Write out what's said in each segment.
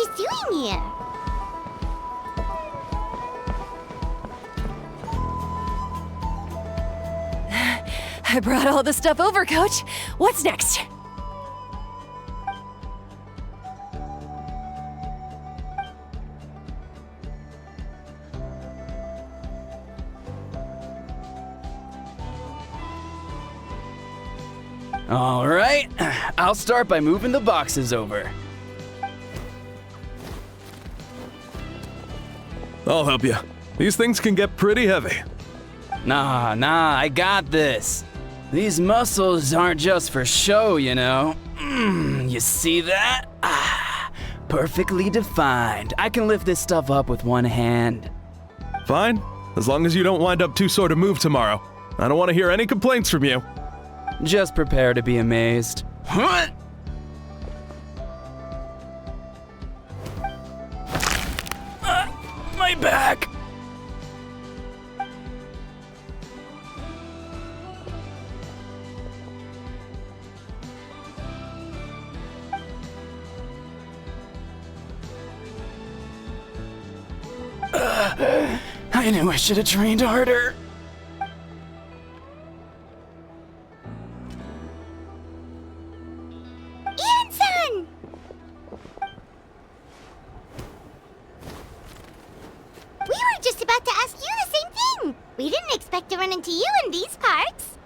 guys doing here? I brought all the stuff over, Coach. What's next? All right, I'll start by moving the boxes over. I'll help you. These things can get pretty heavy. Nah, I got this. These muscles aren't just for show, you know. You see that? Perfectly defined. I can lift this stuff up with one hand. Fine, as long as you don't wind up too sore to move tomorrow. I don't want to hear any complaints from you. Just prepare to be amazed. What? My back! I knew I should have trained harder. Ian-san! We were just about to ask you the same thing. We didn't expect to run into you in these parts.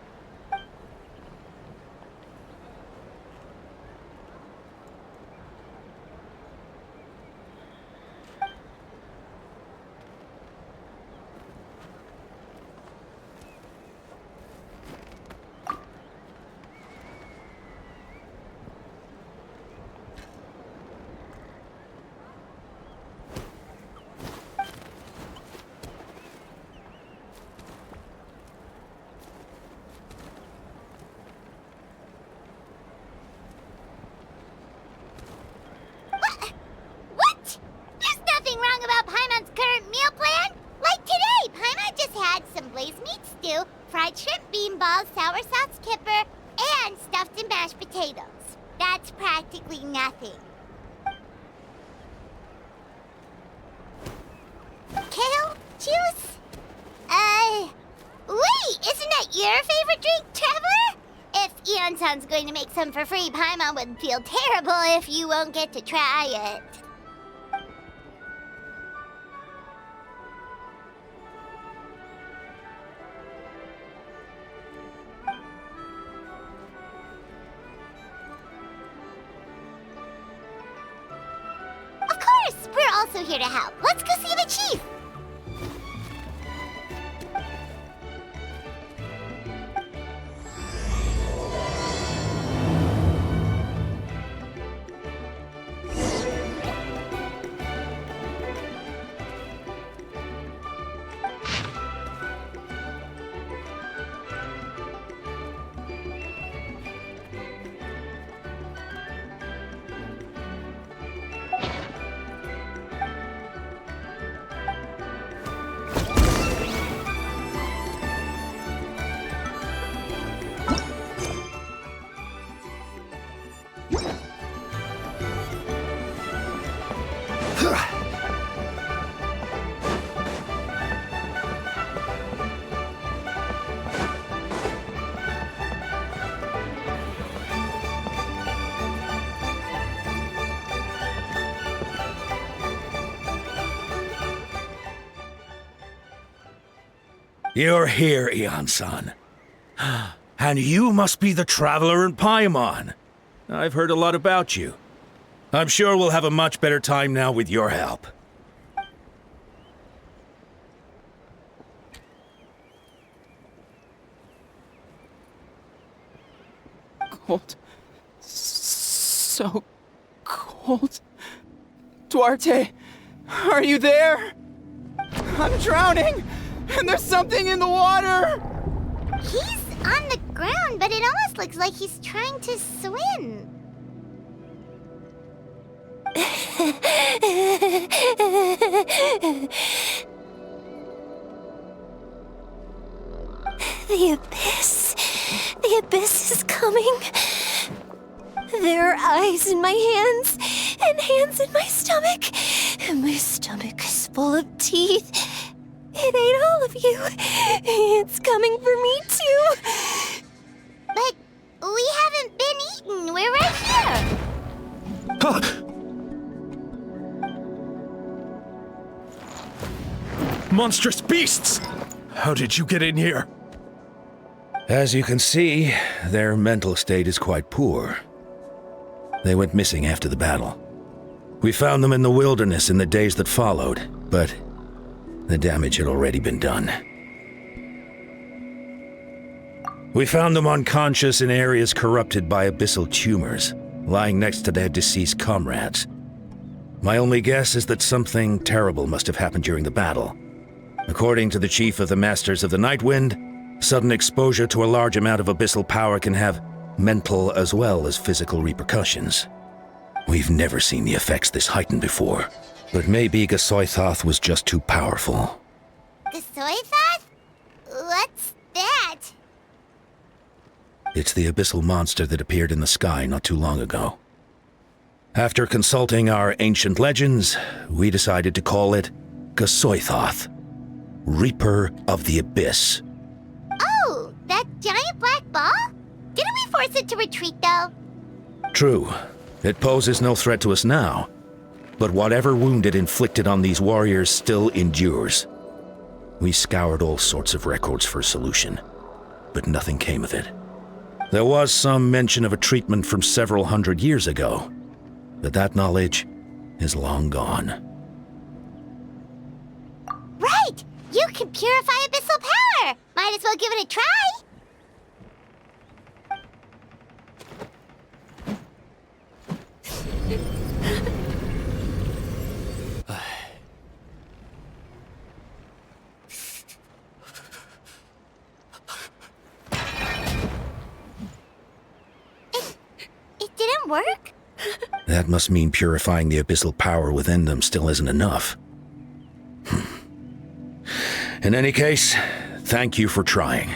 What? There's nothing wrong about Paimon's current meal plan. Like today, Paimon just had some blazed meat stew, fried shrimp bean balls, sour sauce kipper, and stuffed and mashed potatoes. That's practically nothing. Kale juice? Wait, isn't that your favorite drink, Traveler? If Eon-san's going to make some for free, Paimon would feel terrible if you won't get to try it. Of course, we're also here to help. Let's go see the chief. You're here, Eon-san. And you must be the traveler in Paimon. I've heard a lot about you. I'm sure we'll have a much better time now with your help. Cold. So cold. Duarte, are you there? I'm drowning, and there's something in the water! He's on the ground, but it almost looks like he's trying to swim. The abyss. The abyss is coming. There are eyes in my hands and hands in my stomach. And my stomach is full of teeth. It ate all of you. It's coming for me too. But we haven't been eaten. We're right here. Monstrous beasts! How did you get in here? As you can see, their mental state is quite poor. They went missing after the battle. We found them in the wilderness in the days that followed, but the damage had already been done. We found them unconscious in areas corrupted by abyssal tumors, lying next to their deceased comrades. My only guess is that something terrible must have happened during the battle. According to the chief of the Masters of the Nightwind, sudden exposure to a large amount of abyssal power can have mental as well as physical repercussions. We've never seen the effects this heightened before, but maybe Gasoithoth was just too powerful. Gasoithoth? What's that? It's the abyssal monster that appeared in the sky not too long ago. After consulting our ancient legends, we decided to call it Gasoithoth, Reaper of the Abyss. Oh, that giant black ball? Didn't we force it to retreat, though? True, it poses no threat to us now, but whatever wound it inflicted on these warriors still endures. We scoured all sorts of records for a solution, but nothing came of it. There was some mention of a treatment from several hundred years ago, but that knowledge is long gone. Right! You can purify abyssal power! Might as well give it a try! It didn't work? That must mean purifying the abyssal power within them still isn't enough. In any case, thank you for trying.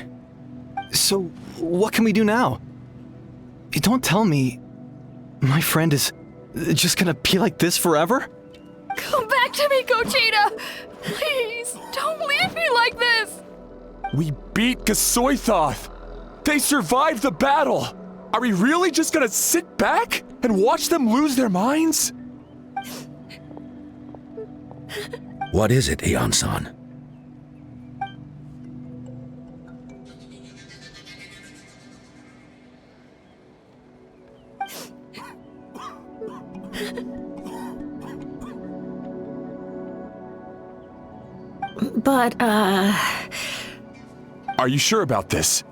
So, what can we do now? Don't tell me my friend is just gonna be like this forever? Come back to me, Gogeta! Please, don't leave me like this! We beat Gasoithoth! They survived the battle! Are we really just gonna sit back and watch them lose their minds? What is it, Aeon-san? But, Are you sure about this?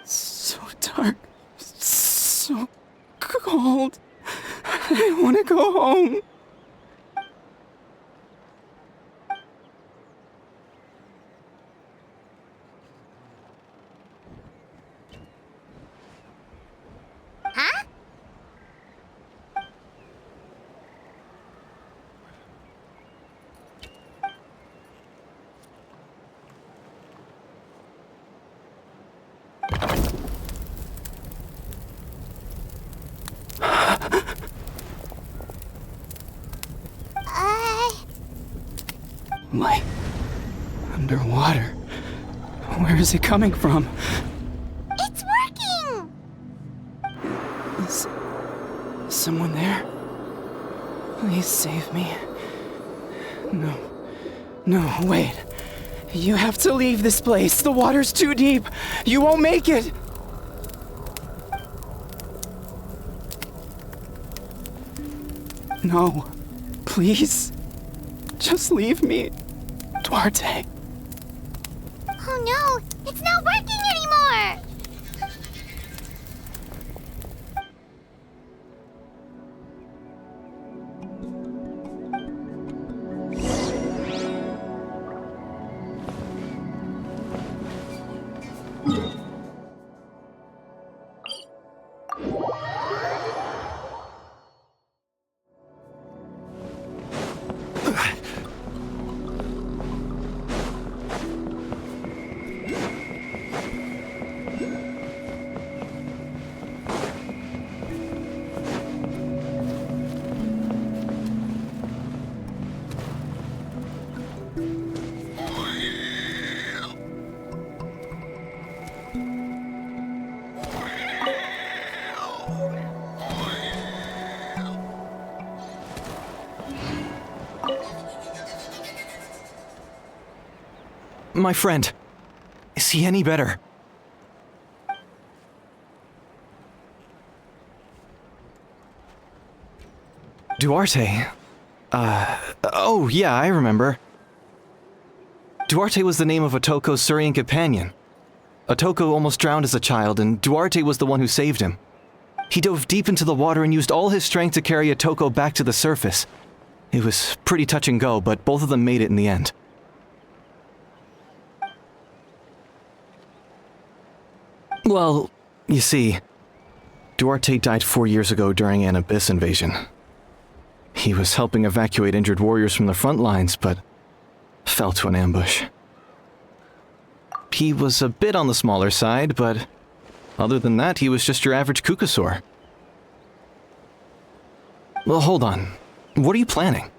So dark, so cold. I want to go home. Huh? Light. Underwater. Where is it coming from? It's working! Is someone there? Please save me. No. No, wait. You have to leave this place. The water's too deep. You won't make it. No. Please. Just leave me. Duarte. Oh no, it's not working anymore! My friend. Is he any better? Duarte? Oh yeah, I remember. Duarte was the name of Otoko's Surian companion. Otoko almost drowned as a child, and Duarte was the one who saved him. He dove deep into the water and used all his strength to carry Otoko back to the surface. It was pretty touch and go, but both of them made it in the end. Well, you see, Duarte died 4 years ago during an Abyss invasion. He was helping evacuate injured warriors from the front lines, but fell to an ambush. He was a bit on the smaller side, but other than that, he was just your average Kukasaur. Well, hold on. What are you planning?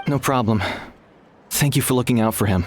No problem. Thank you for looking out for him.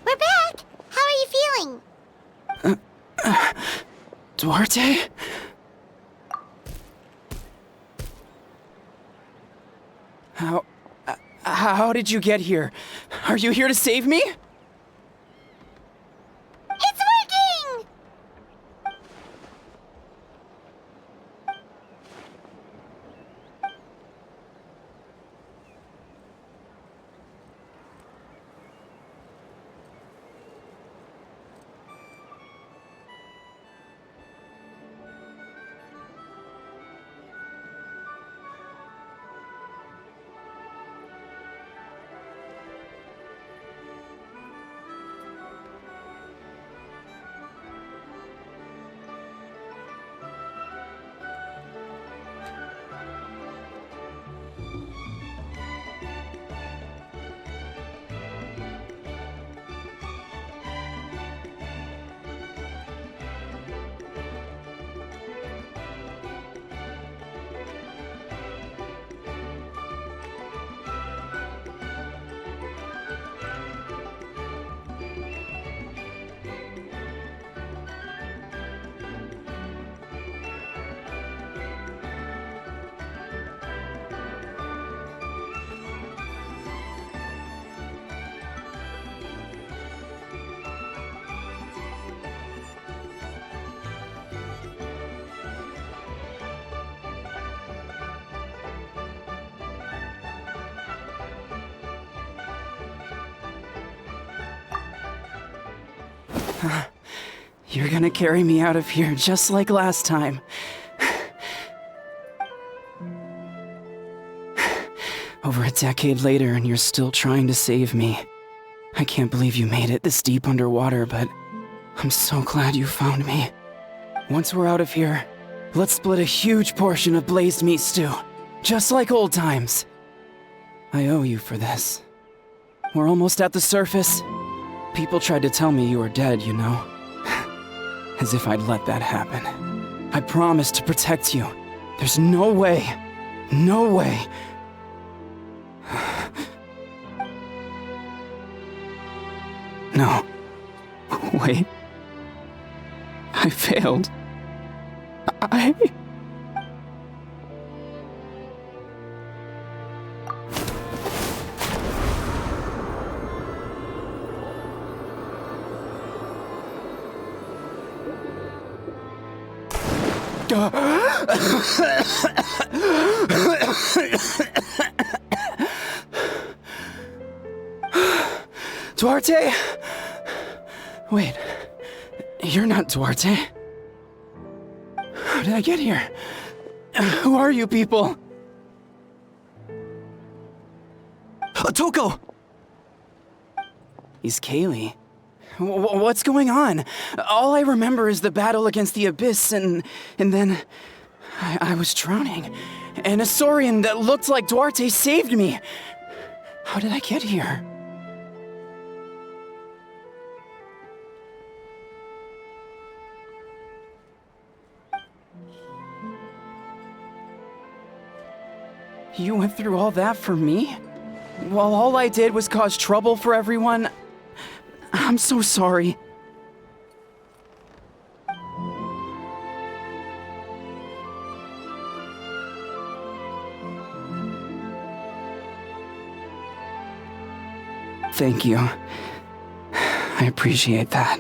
We're back! How are you feeling? Duarte? How did you get here? Are you here to save me? It's working! You're gonna carry me out of here just like last time. Over a decade later, and you're still trying to save me. I can't believe you made it this deep underwater, but I'm so glad you found me. Once we're out of here, let's split a huge portion of blazed meat stew, just like old times. I owe you for this. We're almost at the surface. People tried to tell me you were dead, you know. As if I'd let that happen. I promised to protect you. There's no way. No way. No. Wait. I failed. Duarte? Wait, you're not Duarte. How did I get here? Who are you people? Toko! He's Kaylee. What's going on? All I remember is the battle against the Abyss, and then I was drowning. And a Saurian that looked like Duarte saved me. How did I get here? You went through all that for me? While all I did was cause trouble for everyone? I'm so sorry. Thank you. I appreciate that.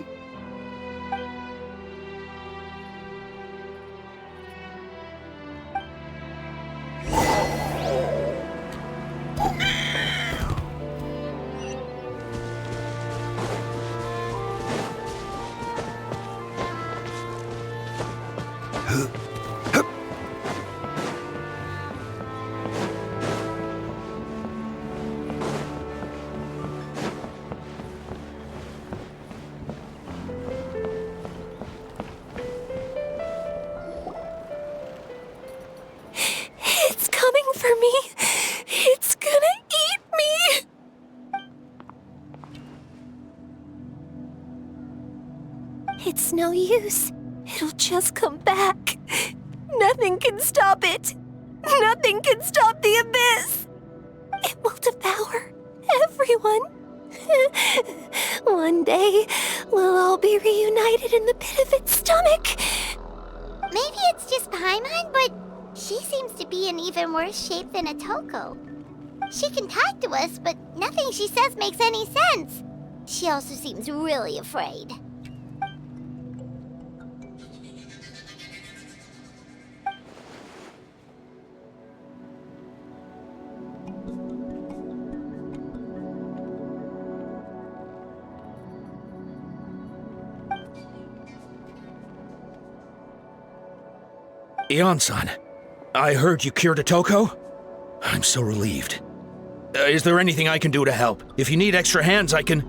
It's coming for me. It's gonna eat me. It's no use. It'll just come back. Nothing can stop it. Nothing can stop the abyss. It will devour everyone. One day, we'll all be reunited in the pit of its stomach. Maybe it's just Paimon, but she seems to be in even worse shape than a Toko. She can talk to us, but nothing she says makes any sense. She also seems really afraid. Ion-san, I heard you cured a Toko? I'm so relieved. Is there anything I can do to help? If you need extra hands, I can...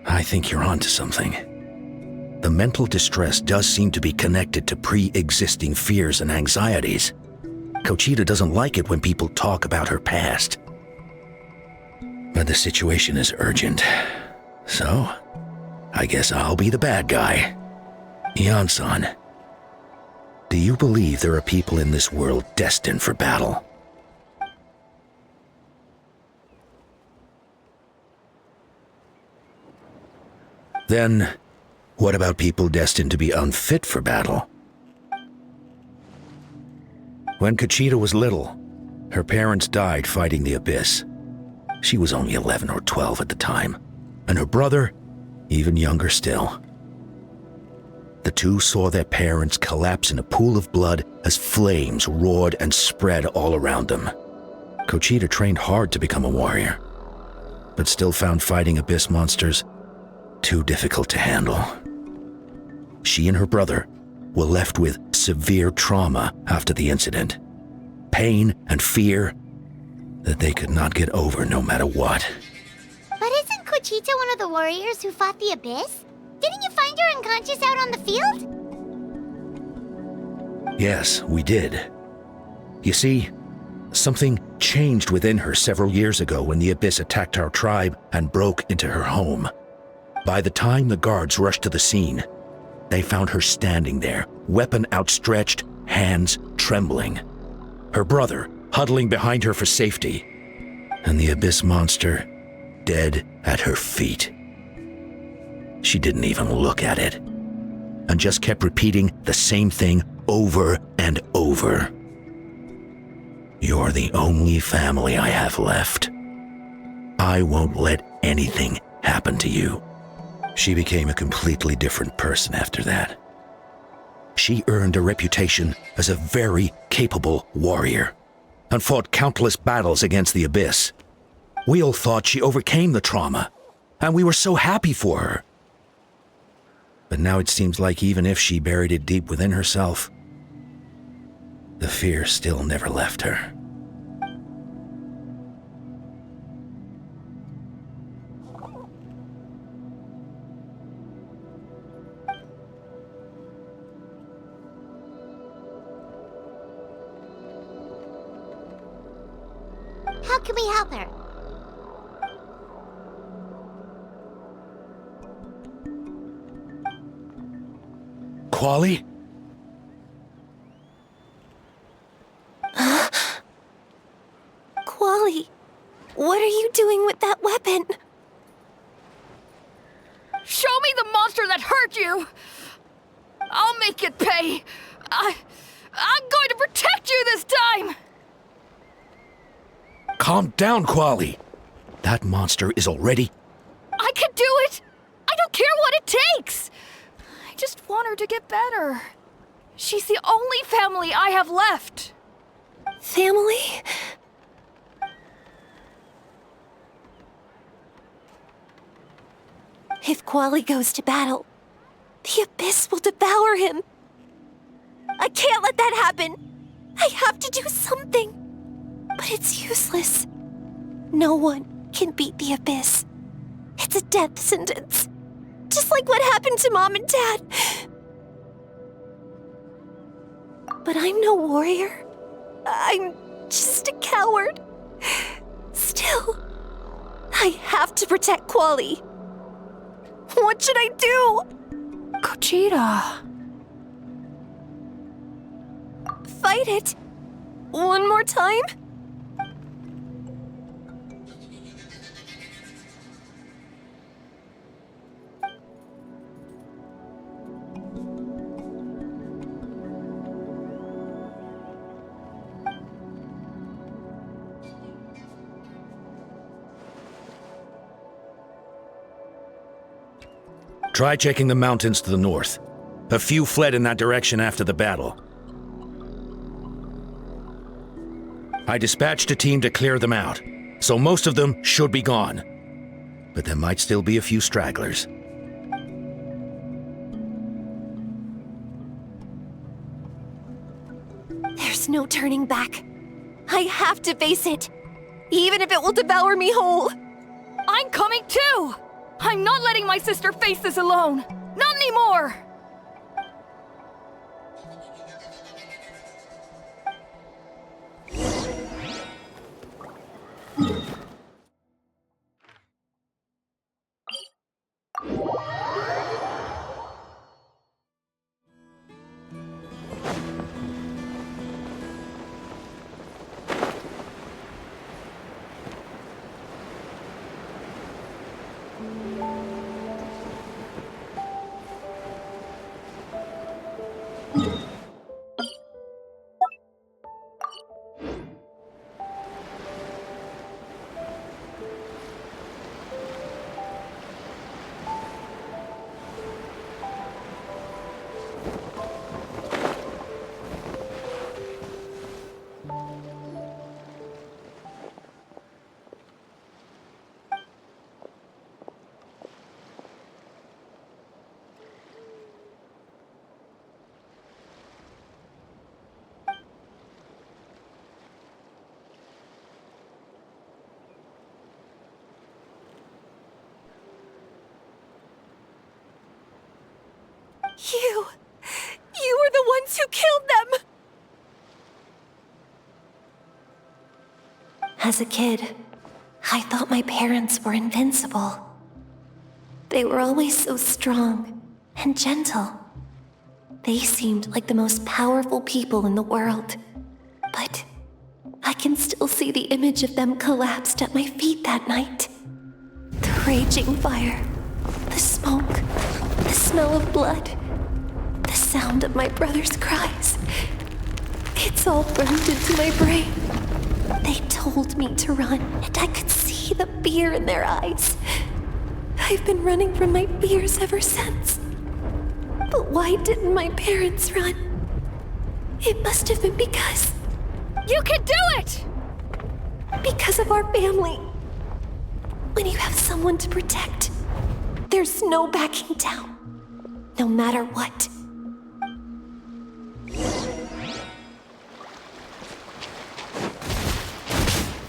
I think you're onto something. The mental distress does seem to be connected to pre-existing fears and anxieties. Kochita doesn't like it when people talk about her past. But the situation is urgent. So, I guess I'll be the bad guy. Ion-san, do you believe there are people in this world destined for battle? Then, what about people destined to be unfit for battle? When Kochita was little, her parents died fighting the Abyss. She was only 11 or 12 at the time, and her brother, even younger still. The two saw their parents collapse in a pool of blood as flames roared and spread all around them. Kochita trained hard to become a warrior, but still found fighting abyss monsters too difficult to handle. She and her brother were left with severe trauma after the incident. Pain and fear that they could not get over no matter what. But isn't Kochita one of the warriors who fought the Abyss? Didn't you find her unconscious out on the field? Yes, we did. You see, something changed within her several years ago when the Abyss attacked our tribe and broke into her home. By the time the guards rushed to the scene, they found her standing there, weapon outstretched, hands trembling. Her brother huddling behind her for safety, and the Abyss monster dead at her feet. She didn't even look at it, and just kept repeating the same thing over and over. You're the only family I have left. I won't let anything happen to you. She became a completely different person after that. She earned a reputation as a very capable warrior and fought countless battles against the Abyss. We all thought she overcame the trauma, and we were so happy for her. But now it seems like even if she buried it deep within herself, the fear still never left her. How can we help her? Quali? Quali, what are you doing with that weapon? Show me the monster that hurt you! I'll make it pay! I'm going to protect you this time! Calm down, Quali. That monster is already... I can do it! I don't care what it takes! I just want her to get better. She's the only family I have left. Family? If Quali goes to battle, the Abyss will devour him. I can't let that happen. I have to do something. But it's useless. No one can beat the Abyss. It's a death sentence. Just like what happened to Mom and Dad. But I'm no warrior. I'm just a coward. Still, I have to protect Quali. What should I do? Kochita. Fight it. One more time? Try checking the mountains to the north. A few fled in that direction after the battle. I dispatched a team to clear them out, so most of them should be gone. But there might still be a few stragglers. There's no turning back. I have to face it, even if it will devour me whole. I'm coming too! I'm not letting my sister face this alone! Not anymore! You were the ones who killed them! As a kid, I thought my parents were invincible. They were always so strong and gentle. They seemed like the most powerful people in the world. But I can still see the image of them collapsed at my feet that night. The raging fire, the smoke, the smell of blood, the sound of my brother's cries. It's all burned into my brain. They told me to run, and I could see the fear in their eyes. I've been running from my fears ever since. But why didn't my parents run? It must have been because... You can do it! Because of our family. When you have someone to protect, there's no backing down, no matter what.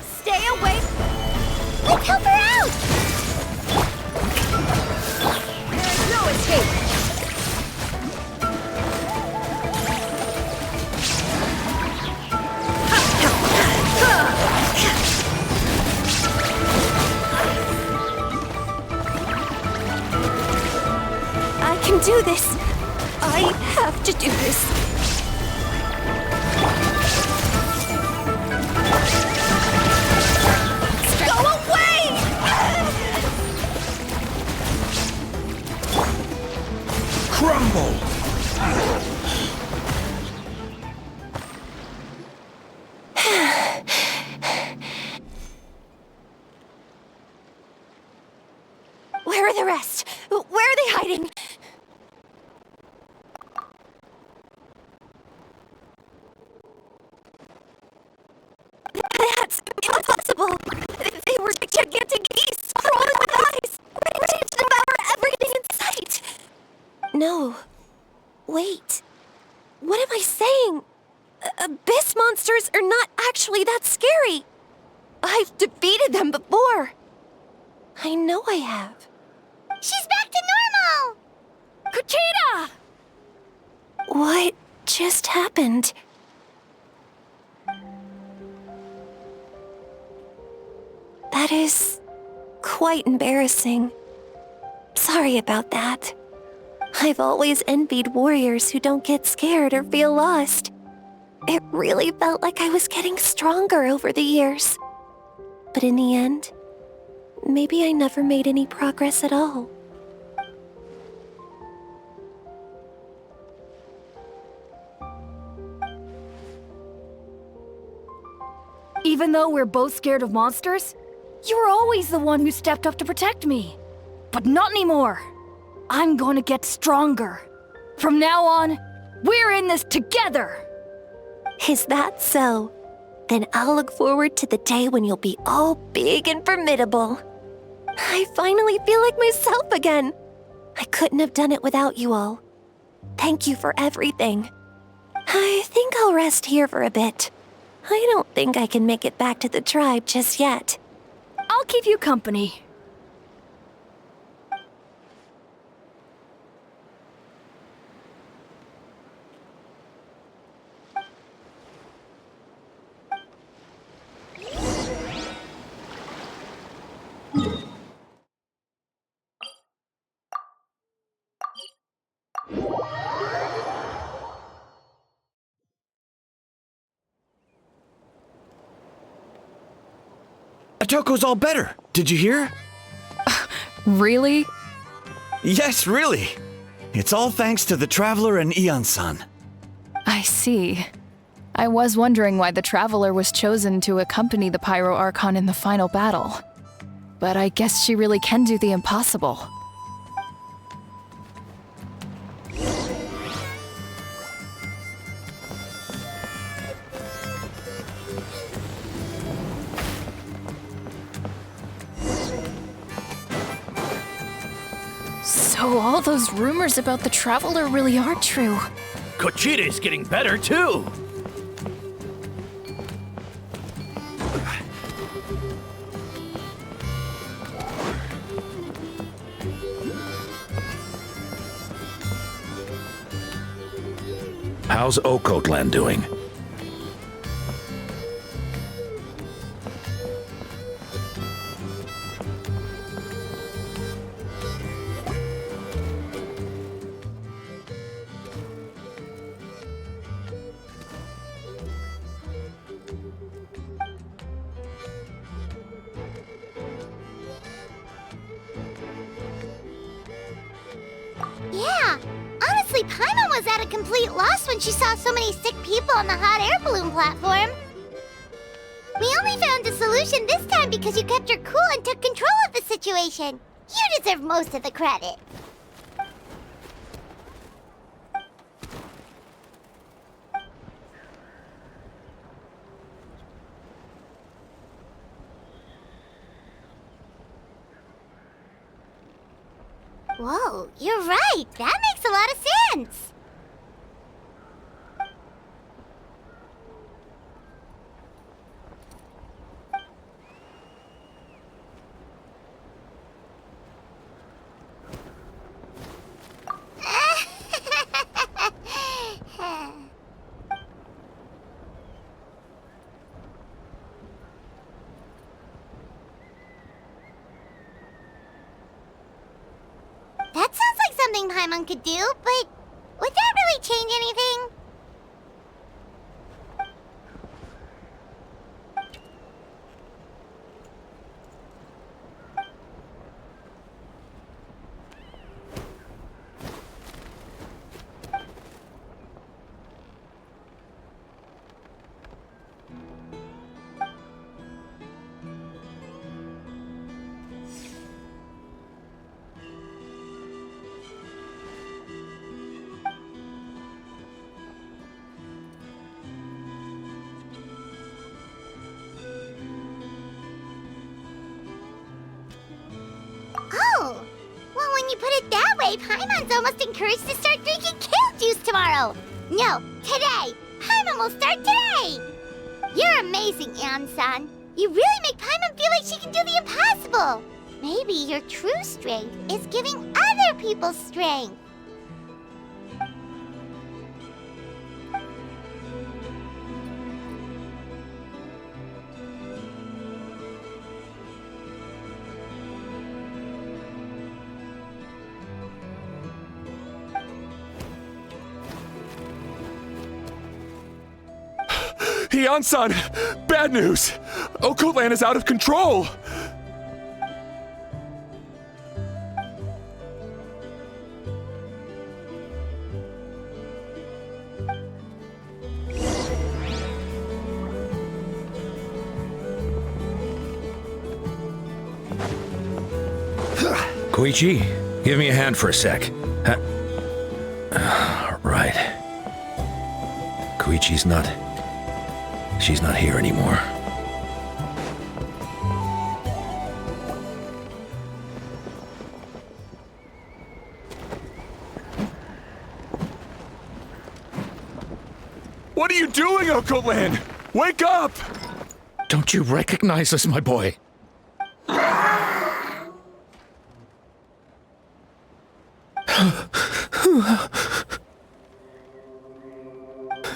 Stay away! Let's help her out! There's no escape! I can do this. I have to do this. Go away! Crumble! Where are the rest? Where are they hiding? That's impossible! They were gigantic beasts, crawling with eyes, ready to devour everything in sight! No. Wait. What am I saying? Abyss monsters are not actually that scary. I've defeated them before. I know I have. She's back to normal! Kuchita! What just happened? That is quite embarrassing. Sorry about that. I've always envied warriors who don't get scared or feel lost. It really felt like I was getting stronger over the years. But in the end, maybe I never made any progress at all. Even though we're both scared of monsters, you were always the one who stepped up to protect me. But not anymore. I'm going to get stronger. From now on, we're in this together. Is that so? Then I'll look forward to the day when you'll be all big and formidable. I finally feel like myself again. I couldn't have done it without you all. Thank you for everything. I think I'll rest here for a bit. I don't think I can make it back to the tribe just yet. I'll keep you company. Atoko's all better. Did you hear? Really? Yes, really. It's all thanks to the Traveler and Ian-san. I see. I was wondering why the Traveler was chosen to accompany the Pyro Archon in the final battle. But I guess she really can do the impossible. So all those rumors about the Traveler really are true. Kuchita's getting better, too! How's Okotlan doing? Yeah, honestly, Paimon was at a complete loss when she saw so many sick people on the hot air balloon platform. We only found a solution this time because you kept your cool and took control of the situation. You deserve most of the credit. Whoa, you're right. That makes a lot of sense. That sounds like something Paimon could do, but would that really change anything? Oh, well, when you put it that way, Paimon's almost encouraged to start drinking kale juice tomorrow. No, today. Paimon will start today. You're amazing, Eon-san. You really make Paimon feel like she can do the impossible. Maybe your true strength is giving other people strength. Eon-san! Bad news! Okotlan is out of control! Koichi, give me a hand for a sec. Right. Koichi's not... She's not here anymore. What are you doing, Okotlan? Wake up! Don't you recognize us, my boy?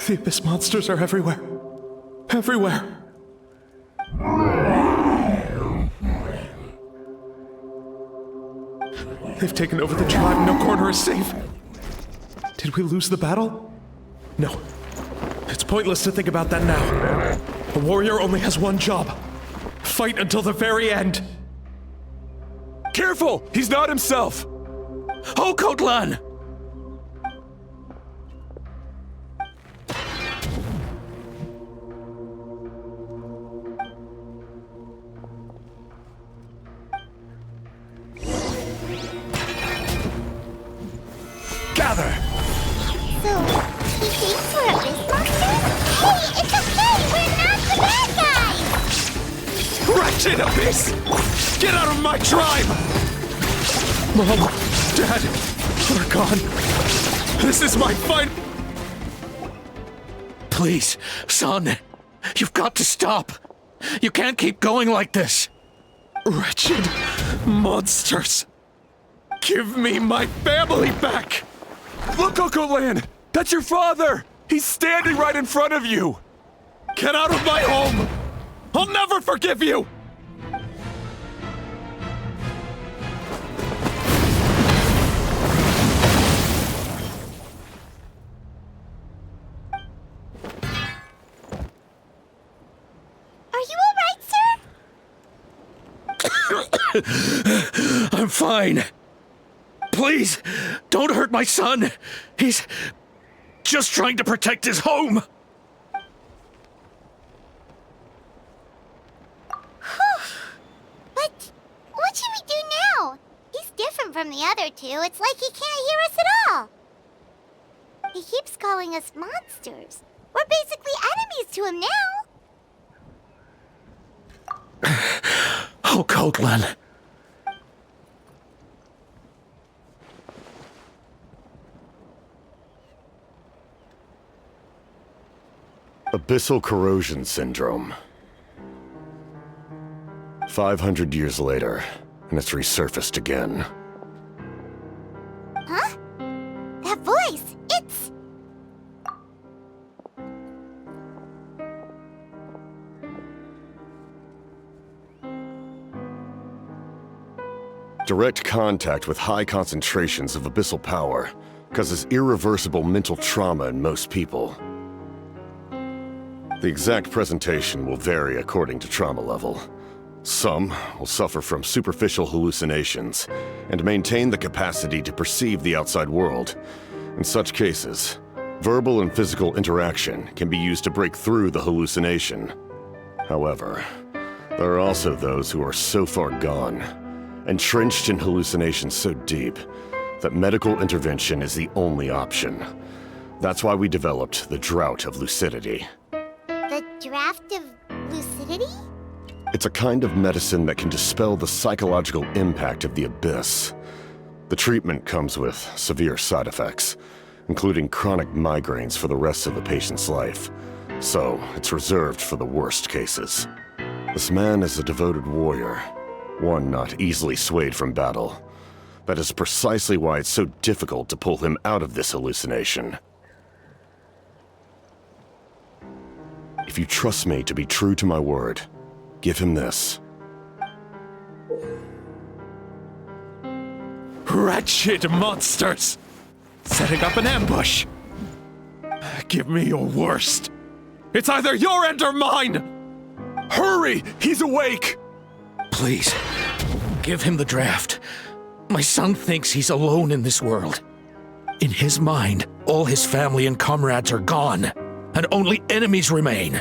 The Abyss monsters are everywhere. Everywhere. They've taken over the tribe. No corner is safe. Did we lose the battle? No. It's pointless to think about that now. A warrior only has one job. Fight until the very end. Careful! He's not himself! Okotlan! Gather! So, he thinks we're Abyss monsters? Hey, it's okay! We're not the bad guys! Wretched Abyss! Get out of my tribe! Mom, Dad, we're gone. This is my fight. Please, son, you've got to stop. You can't keep going like this. Wretched monsters. Give me my family back. Look, Okotlan! That's your father! He's standing right in front of you! Get out of my home! I'll never forgive you! Are you alright, sir? I'm fine. Please, don't hurt my son. He's just trying to protect his home. But what should we do now? He's different from the other two. It's like he can't hear us at all. He keeps calling us monsters. We're basically enemies to him now. Oh, Coatlan. Abyssal corrosion syndrome. 500 years later, and it's resurfaced again. Huh? That voice! It's... Direct contact with high concentrations of abyssal power causes irreversible mental trauma in most people. The exact presentation will vary according to trauma level. Some will suffer from superficial hallucinations and maintain the capacity to perceive the outside world. In such cases, verbal and physical interaction can be used to break through the hallucination. However, there are also those who are so far gone, entrenched in hallucinations so deep, that medical intervention is the only option. That's why we developed the Drought of Lucidity. the draft of lucidity? It's a kind of medicine that can dispel the psychological impact of the abyss. The treatment comes with severe side effects, including chronic migraines for the rest of the patient's life. So, it's reserved for the worst cases. This man is a devoted warrior, one not easily swayed from battle. That is precisely why it's so difficult to pull him out of this hallucination. If you trust me to be true to my word, give him this. Wretched monsters! Setting up an ambush! Give me your worst. It's either your end or mine! Hurry! He's awake! Please, give him the draft. My son thinks he's alone in this world. In his mind, all his family and comrades are gone, and only enemies remain.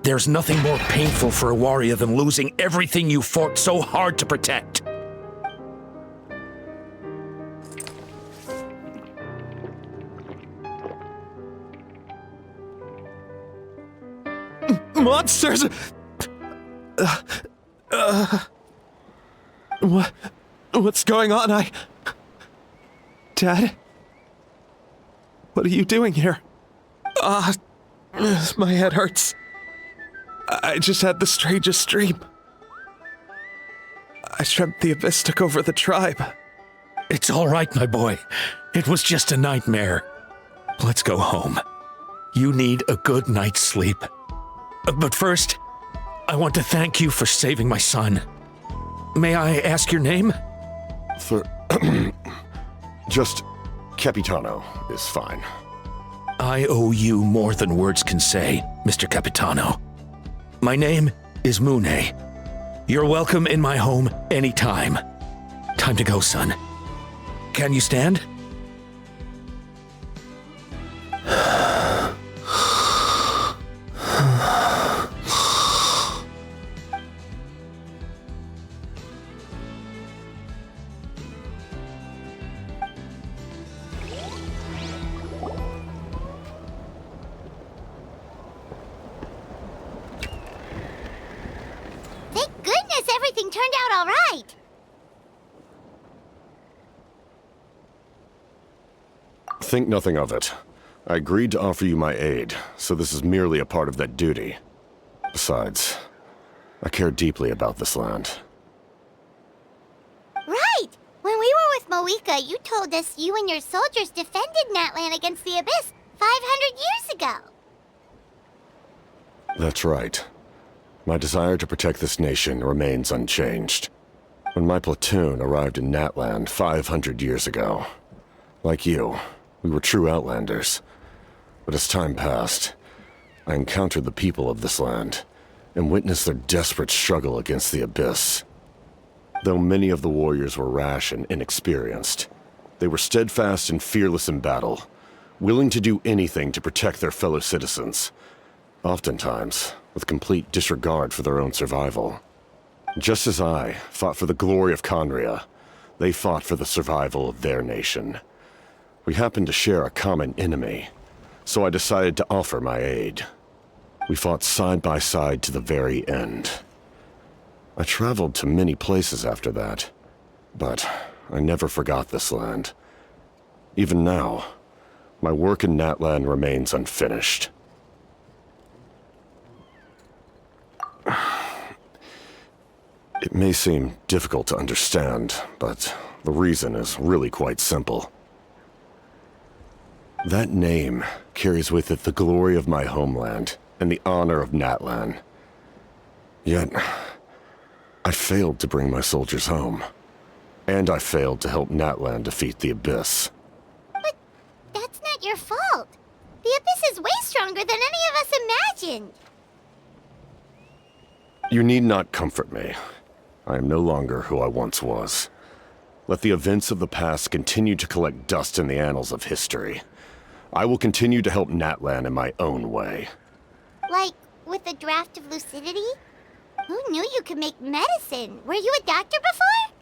There's nothing more painful for a warrior than losing everything you fought so hard to protect. Monsters! What's going on? Dad? What are you doing here? My head hurts. I just had the strangest dream. I dreamt the abyss took over the tribe. It's all right, my boy. It was just a nightmare. Let's go home. You need a good night's sleep. But first, I want to thank you for saving my son. May I ask your name? Just Capitano is fine. I owe you more than words can say, Mr. Capitano. My name is Mune. You're welcome in my home anytime. Time to go, son. Can you stand? Thank goodness everything turned out all right. Think nothing of it. I agreed to offer you my aid, so this is merely a part of that duty. Besides, I care deeply about this land. Right! When we were with Moika, you told us you and your soldiers defended Natlan against the Abyss. 500 years ago. That's right. My desire to protect this nation remains unchanged. When my platoon arrived in Natland 500 years ago, like you, we were true outlanders. But as time passed, I encountered the people of this land and witnessed their desperate struggle against the Abyss. Though many of the warriors were rash and inexperienced, they were steadfast and fearless in battle, willing to do anything to protect their fellow citizens, oftentimes with complete disregard for their own survival. Just as I fought for the glory of Conria, they fought for the survival of their nation. We happened to share a common enemy, so I decided to offer my aid. We fought side by side to the very end. I traveled to many places after that, but I never forgot this land. Even now, my work in Natland remains unfinished. It may seem difficult to understand, but the reason is really quite simple. That name carries with it the glory of my homeland and the honor of Natlan. Yet, I failed to bring my soldiers home. And I failed to help Natlan defeat the Abyss. But that's not your fault. The Abyss is way stronger than any of us imagined. You need not comfort me. I am no longer who I once was. Let the events of the past continue to collect dust in the annals of history. I will continue to help Natlan in my own way. Like, with a draft of lucidity? Who knew you could make medicine? Were you a doctor before?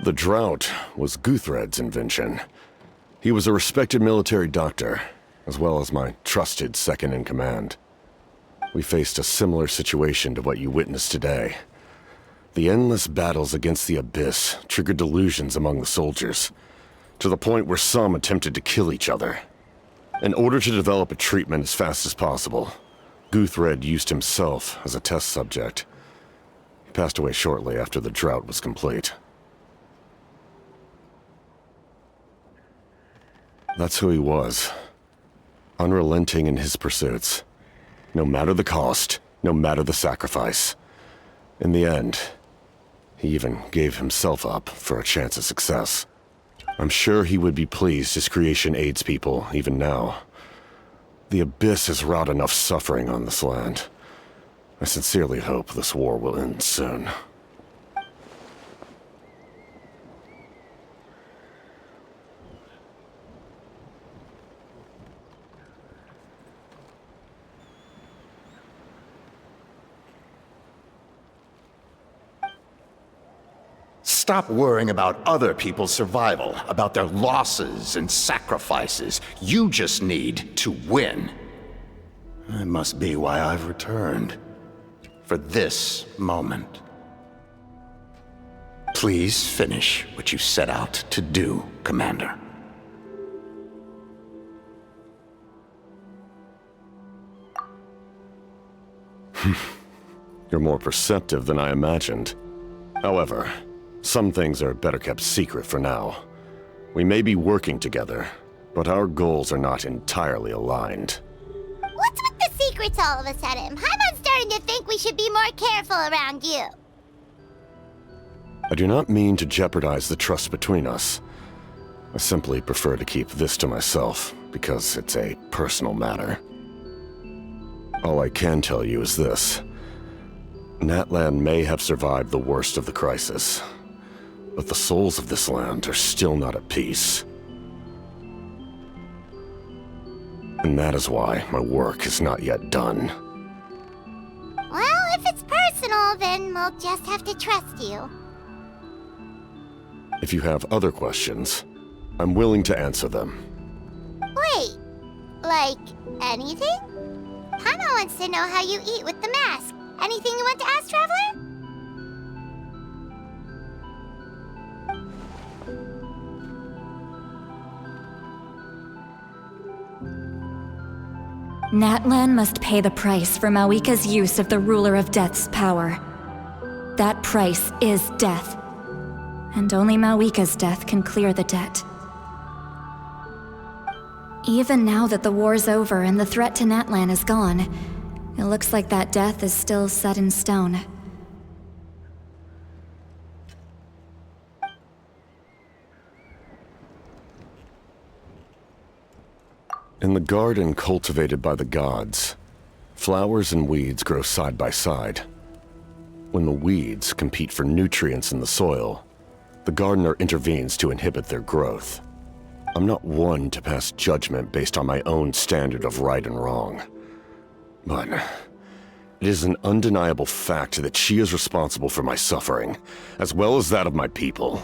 The drought was Guthred's invention. He was a respected military doctor, as well as my trusted second-in-command. We faced a similar situation to what you witnessed today. The endless battles against the Abyss triggered delusions among the soldiers, to the point where some attempted to kill each other. In order to develop a treatment as fast as possible, Guthred used himself as a test subject. He passed away shortly after the drought was complete. That's who he was. Unrelenting in his pursuits. No matter the cost, no matter the sacrifice. In the end, he even gave himself up for a chance at success. I'm sure he would be pleased his creation aids people even now. The Abyss has wrought enough suffering on this land. I sincerely hope this war will end soon. Stop worrying about other people's survival, about their losses and sacrifices. You just need to win. That must be why I've returned. For this moment. Please finish what you set out to do, Commander. You're more perceptive than I imagined. However, some things are better kept secret for now. We may be working together, but our goals are not entirely aligned. What's with the secrets all of a sudden? Paimon's starting to think we should be more careful around you. I do not mean to jeopardize the trust between us. I simply prefer to keep this to myself, because it's a personal matter. All I can tell you is this. Natlan may have survived the worst of the crisis, but the souls of this land are still not at peace. And that is why my work is not yet done. Well, if it's personal, then we'll just have to trust you. If you have other questions, I'm willing to answer them. Wait, like anything? Paimon wants to know how you eat with the mask. Anything you want to ask, Traveler? Natlan must pay the price for Mawika's use of the Ruler of Death's power. That price is death. And only Mawika's death can clear the debt. Even now that the war's over and the threat to Natlan is gone, it looks like that death is still set in stone. In the garden cultivated by the gods, flowers and weeds grow side by side. When the weeds compete for nutrients in the soil, the gardener intervenes to inhibit their growth. I'm not one to pass judgment based on my own standard of right and wrong. But it is an undeniable fact that she is responsible for my suffering, as well as that of my people.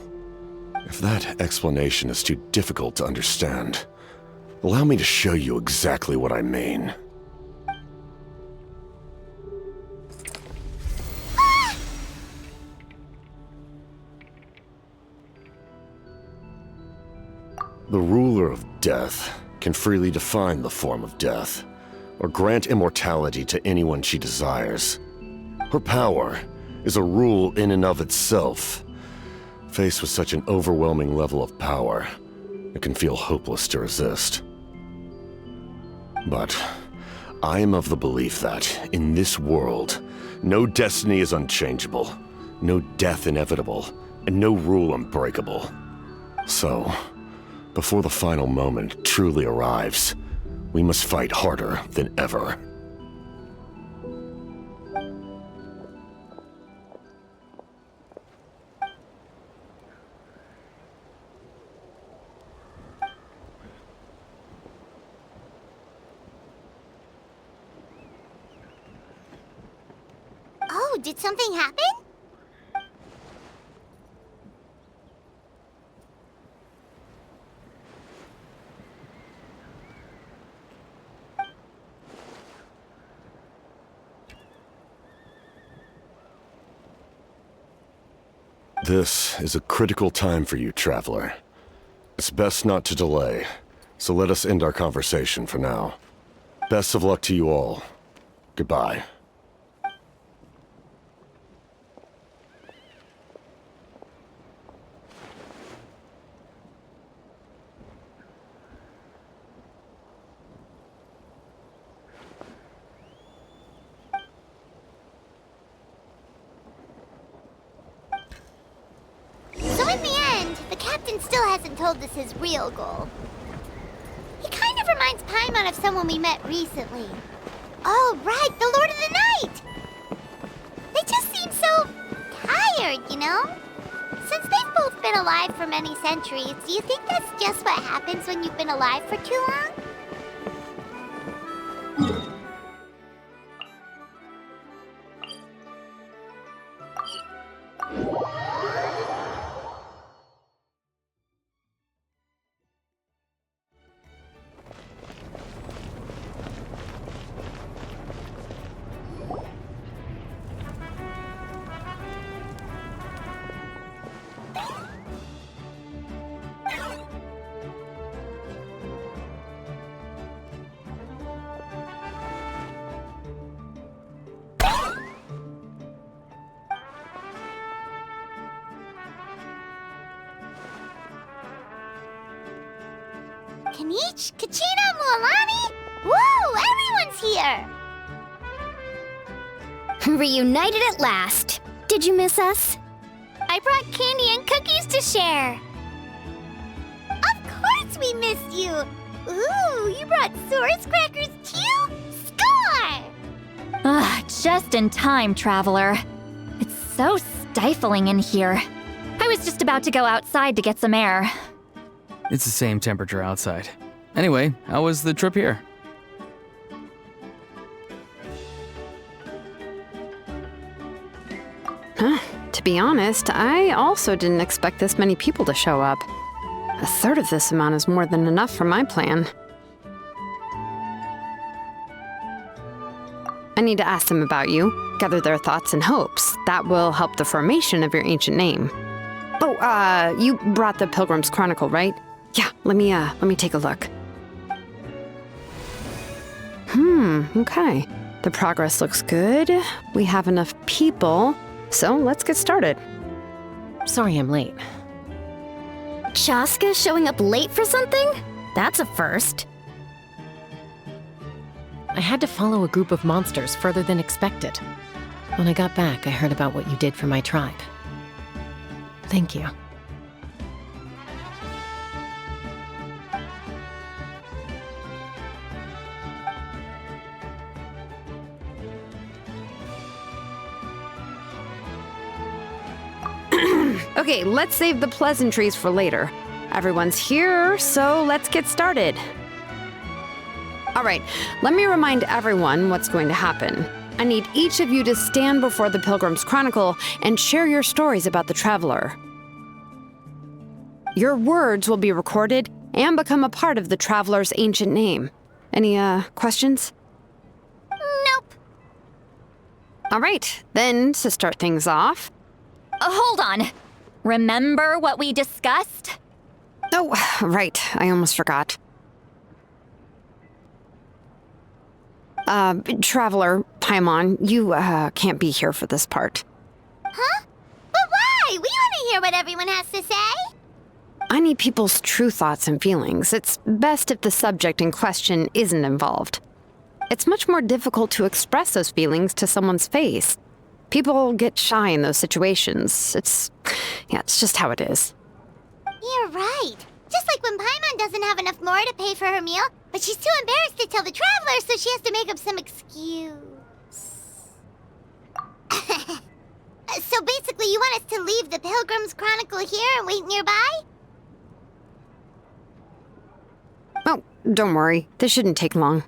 If that explanation is too difficult to understand, allow me to show you exactly what I mean. The ruler of death can freely define the form of death, or grant immortality to anyone she desires. Her power is a rule in and of itself. Faced with such an overwhelming level of power, it can feel hopeless to resist. But I am of the belief that, in this world, no destiny is unchangeable, no death inevitable, and no rule unbreakable. So, before the final moment truly arrives, we must fight harder than ever. Oh, did something happen? This is a critical time for you, Traveler. It's best not to delay, so let us end our conversation for now. Best of luck to you all. Goodbye. Still hasn't told us his real goal. He kind of reminds Paimon of someone we met recently. Oh, right, the Lord of the Night! They just seem so tired, you know? Since they've both been alive for many centuries, do you think that's just what happens when you've been alive for too long? Kanich, Kachina, Mualani? Woo! Everyone's here! Reunited at last. Did you miss us? I brought candy and cookies to share. Of course we missed you. Ooh, you brought Source crackers too? Score! Just in time, Traveler. It's so stifling in here. I was just about to go outside to get some air. It's the same temperature outside. Anyway, how was the trip here? To be honest, I also didn't expect this many people to show up. A third of this amount is more than enough for my plan. I need to ask them about you, gather their thoughts and hopes. That will help the formation of your ancient name. Oh, you brought the Pilgrim's Chronicle, right? Yeah, let me take a look. Okay. The progress looks good. We have enough people, so let's get started. Sorry I'm late. Chaska showing up late for something? That's a first. I had to follow a group of monsters further than expected. When I got back, I heard about what you did for my tribe. Thank you. Okay, let's save the pleasantries for later. Everyone's here, so let's get started. All right, let me remind everyone what's going to happen. I need each of you to stand before the Pilgrim's Chronicle and share your stories about the Traveler. Your words will be recorded and become a part of the Traveler's ancient name. Any, questions? Nope. All right, then, to start things off... Hold on. Remember what we discussed? Oh, right, I almost forgot. Traveler, Paimon, you, can't be here for this part. Huh? But why? We want to hear what everyone has to say. I need people's true thoughts and feelings. It's best if the subject in question isn't involved. It's much more difficult to express those feelings to someone's face. People get shy in those situations. It's just how it is. You're right. Just like when Paimon doesn't have enough more to pay for her meal, but she's too embarrassed to tell the Traveler, so she has to make up some excuse. So basically, you want us to leave the Pilgrim's Chronicle here and wait nearby? Oh, don't worry. This shouldn't take long.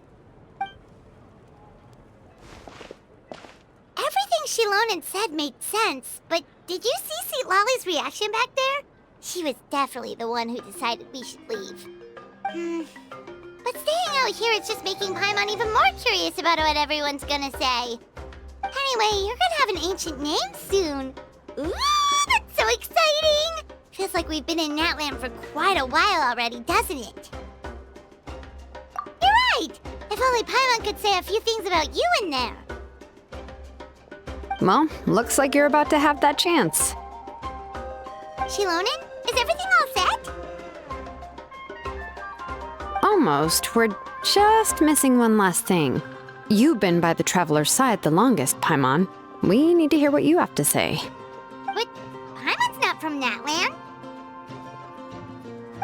Everything Shilonen said made sense, but did you see Sweet Lolly's reaction back there? She was definitely the one who decided we should leave. But staying out here is just making Paimon even more curious about what everyone's gonna say. Anyway, you're gonna have an ancient name soon. Ooh, that's so exciting! Feels like we've been in Natland for quite a while already, doesn't it? You're right! If only Paimon could say a few things about you in there. Well, looks like you're about to have that chance. Shilonen, is everything all set? Almost. We're just missing one last thing. You've been by the Traveler's side the longest, Paimon. We need to hear what you have to say. But Paimon's not from Natland.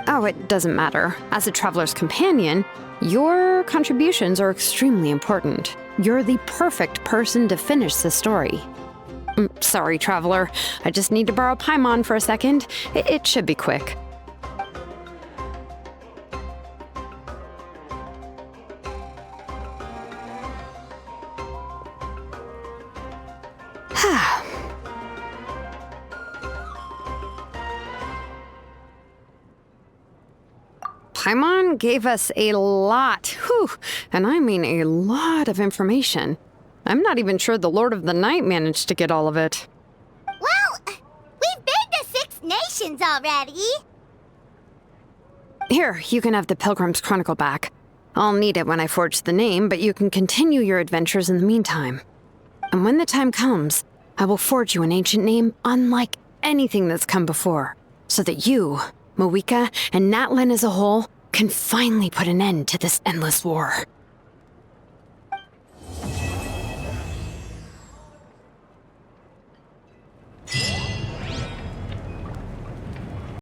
Oh, it doesn't matter. As a Traveler's companion, your contributions are extremely important. You're the perfect person to finish the story. Sorry, Traveler. I just need to borrow Paimon for a second. It should be quick. Paimon gave us a lot, and I mean a lot of information. I'm not even sure the Lord of the Night managed to get all of it. Well, we've been to 6 nations already. Here, you can have the Pilgrim's Chronicle back. I'll need it when I forge the name, but you can continue your adventures in the meantime. And when the time comes, I will forge you an ancient name unlike anything that's come before, so that you, Moeka, and Natlan as a whole can finally put an end to this endless war.